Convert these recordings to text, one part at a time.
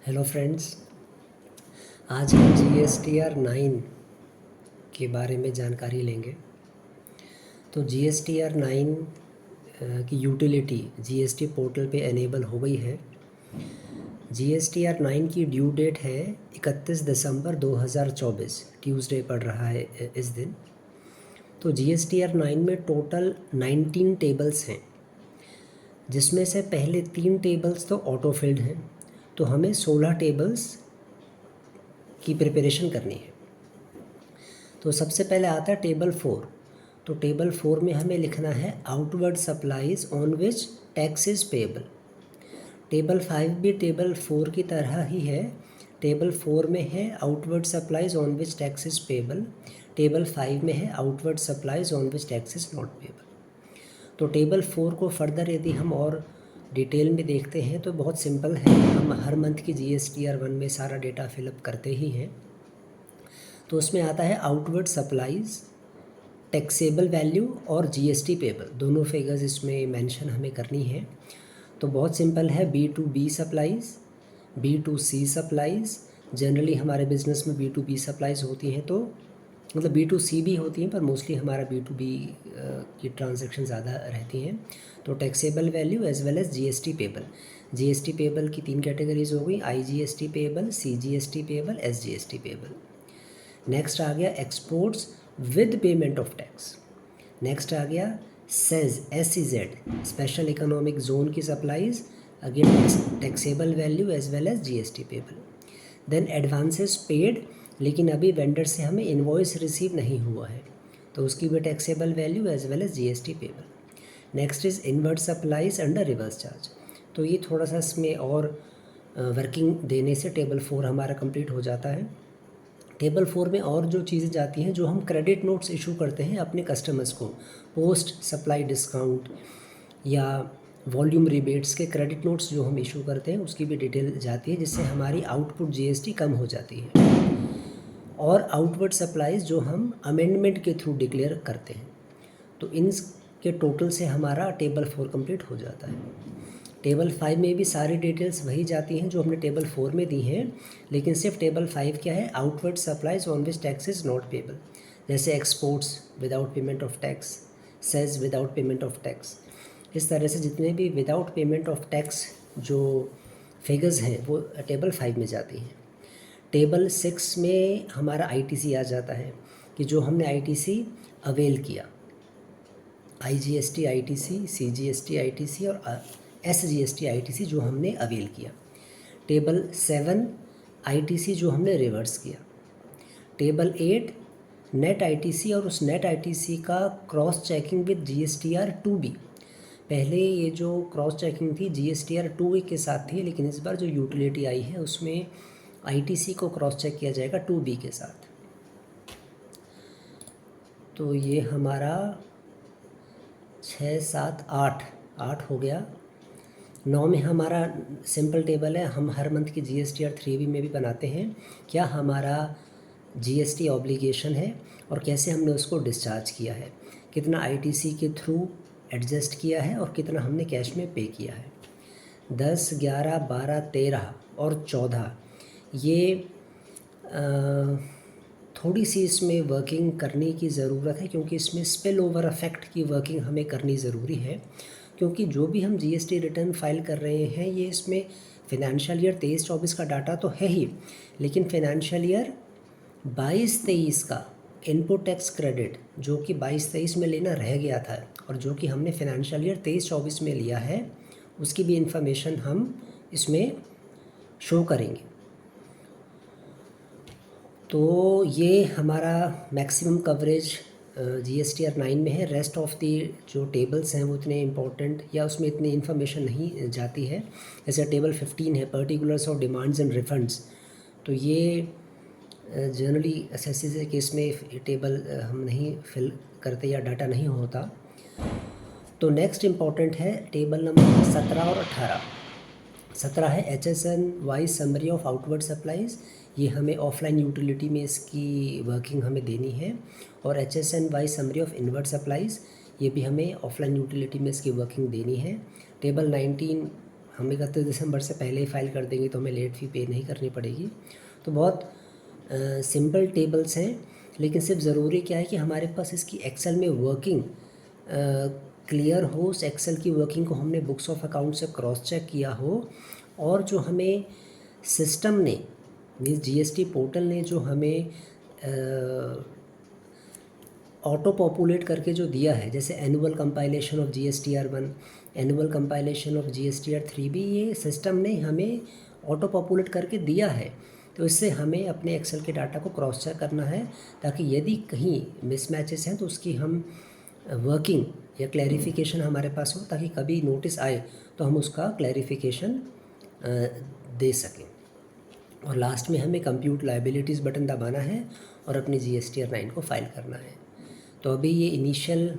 Hello friends, आज हम GSTR 9 के बारे में जानकारी लेंगे। तो GSTR 9 की यूटिलिटी GST पोर्टल पे एनेबल हो गई है। GSTR 9 की ड्यू डेट है 31 दिसंबर 2024, ट्यूसडे पड़ रहा है इस दिन। तो GSTR 9 में टोटल 19 टेबल्स हैं, जिसमें से पहले 3 टेबल्स तो ऑटो फिल्ड हैं, तो हमें 16 टेबल्स की प्रिपरेशन करनी है। तो सबसे पहले आता है टेबल 4। तो टेबल 4 में हमें लिखना है outward supplies on which tax is payable. Table 5 भी टेबल 4 की तरह ही है। टेबल 4 में है outward supplies on which tax is payable. Table 5 में है outward supplies on which tax is not payable. तो टेबल 4 को फर्दर यदि हम और डिटेल में देखते हैं तो बहुत सिंपल है। हम हर मंथ की GSTR 1 में सारा डेटा फिलअप करते ही हैं। तो उसमें आता है आउटवर्ड सप्लाईज, टैक्सेबल वैल्यू और GST पेबल, दोनों फिगर्स इसमें मेंशन हमें करनी है। तो बहुत सिंपल है, B2B supplies, B2C supplies. Generally हमारे बिजनेस में B2B सप्लाईज होती हैं, तो मतलब B2C भी होती हैं, पर मोस्टली हमारा B2B की ट्रांजैक्शन ज़्यादा रहती हैं। तो taxable value as well as GST payable. GST payable की 3 कैटेगरीज हो गई, IGST payable, CGST payable, SGST payable. Next आ गया exports with payment of tax. Next आ गया SEZ, स्पेशल इकोनॉमिक जोन की supplies, again taxable value as well as GST payable. Then advances paid, लेकिन अभी वेंडर से हमें इनवॉइस रिसीव नहीं हुआ है, तो उसकी भी taxable value as well as GST payable. Next is inward supplies under reverse charge. तो ये थोड़ा सा इसमें और वर्किंग देने से टेबल 4 हमारा कंप्लीट हो जाता है। टेबल 4 में और जो चीज़ें जाती हैं, जो हम क्रेडिट नोट्स इशू करते हैं अपने कस्टमर्स को, पोस्ट सप्लाई डिस्काउंट या वॉल्यूम रिबेट्स के क्रेडिट नोट्स जो हम इशू करते हैं, उसकी भी डिटेल जाती है, जिससे हमारी आउटपुट GST कम हो जाती है। और आउटवर्ड सप्लाईज जो हम अमेंडमेंट के थ्रू डिक्लेयर करते हैं, तो इन के टोटल से हमारा टेबल 4 कंप्लीट हो जाता है। टेबल 5 में भी सारी डिटेल्स वही जाती हैं जो हमने टेबल 4 में दी हैं, लेकिन सिर्फ टेबल 5 क्या है, outward supplies on which tax is not payable, जैसे exports without payment of tax, SEZ without payment of tax. इस तरह से जितने भी विदाउट पेमेंट ऑफ टैक्स जो फिगर्स हैं वो टेबल 5 में जाती हैं। टेबल 6 में हमारा ITC आ जाता है कि जो हमने ITC अवेल किया, IGST ITC, CGST ITC और SGST ITC जो हमने अवेल किया। टेबल 7 ITC जो हमने रिवर्स किया। टेबल 8 नेट ITC और उस नेट ITC का cross checking with GSTR 2B। पहले ये जो क्रॉस चेकिंग थी GSTR 2A के साथ थी, लेकिन इस बार जो यूटिलिटी आई है उसमें ITC को क्रॉस चेक किया जाएगा 2B के साथ। तो ये हमारा 6, 7, 8 हो गया। 9 में हमारा सिंपल टेबल है, हम हर मंथ की GSTR 3B में भी बनाते हैं, क्या हमारा GST ऑब्लिगेशन है और कैसे हमने उसको डिस्चार्ज किया है, कितना ITC के थ्रू एडजस्ट किया है और कितना हमने कैश में पे किया है। 10, 11, 12, 13 और 14 ये थोड़ी सी इसमें वर्किंग करने की ज़रूरत है, क्योंकि इसमें स्पिल ओवर इफेक्ट की वर्किंग हमें करनी ज़रूरी है। क्योंकि जो भी हम GST रिटर्न फाइल कर रहे हैं, ये इसमें फिनैंशियल ईयर 23-24 का डाटा तो है ही, लेकिन फिनैंशियल ईयर 22-23 का इनपुट टैक्स क्रेडिट जो कि 22-23 में लेना रह गया था और जो कि हमने फिनैंशियल ईयर 23-24 में लिया है, उसकी भी इंफॉर्मेशन हम इसमें शो करेंगे। तो ये हमारा मैक्सिमम कवरेज GSTR 9 में है। रेस्ट ऑफ दी जो टेबल्स हैं वो इतने इम्पोर्टेंट या उसमें इतनी इन्फॉर्मेशन नहीं जाती है। जैसे टेबल 15 है, particulars of demands and refunds, तो ये जनरली एसएससी के केस में टेबल हम नहीं फिल करते या डाटा नहीं होता। तो नेक्स्ट इम्पॉर्टेंट है टेबल नंबर 17 और 18। 17 है HSN wise summary of outward supplies, ये हमें ऑफलाइन यूटिलिटी में इसकी वर्किंग हमें देनी है। और HSN wise summary of inward supplies, ये भी हमें ऑफलाइन यूटिलिटी में इसकी वर्किंग देनी है। टेबल 19 हम 31 दिसंबर से पहले ही फाइल कर देंगे तो हमें लेट फ़ी पे नहीं करनी पड़ेगी। तो बहुत सिंपल टेबल्स हैं, लेकिन सिर्फ ज़रूरी क्या है कि हमारे पास इसकी एक्सेल में वर्किंग क्लियर हो, उस एक्सेल की वर्किंग को हमने बुक्स ऑफ अकाउंट से क्रॉस चेक किया हो, और जो हमें सिस्टम ने मीन्स जीएसटी पोर्टल ने जो हमें ऑटो पॉपुलेट करके जो दिया है, जैसे annual compilation of GSTR 1, annual compilation of GSTR 3 भी ये सिस्टम ने हमें ऑटो पॉपुलेट करके दिया है। तो इससे हमें अपने एक्सेल के डाटा को क्रॉस चेक करना है, ताकि यदि कहीं मिसमैचेस हैं तो उसकी हम वर्किंग या क्लैरिफिकेशन हमारे पास हो, ताकि कभी नोटिस आए तो हम उसका क्लैरिफिकेशन दे सकें। और लास्ट में हमें कंप्यूट लायबिलिटीज़ बटन दबाना है और अपनी GSTR 9 को फाइल करना है। तो अभी ये इनिशियल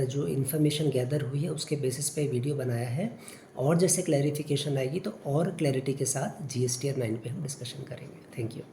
जो इन्फॉर्मेशन गैदर हुई है उसके बेसिस पे वीडियो बनाया है, और जैसे क्लैरिफिकेशन आएगी तो और क्लैरिटी के साथ GSTR 9 पे हम डिस्कशन करेंगे। Thank you.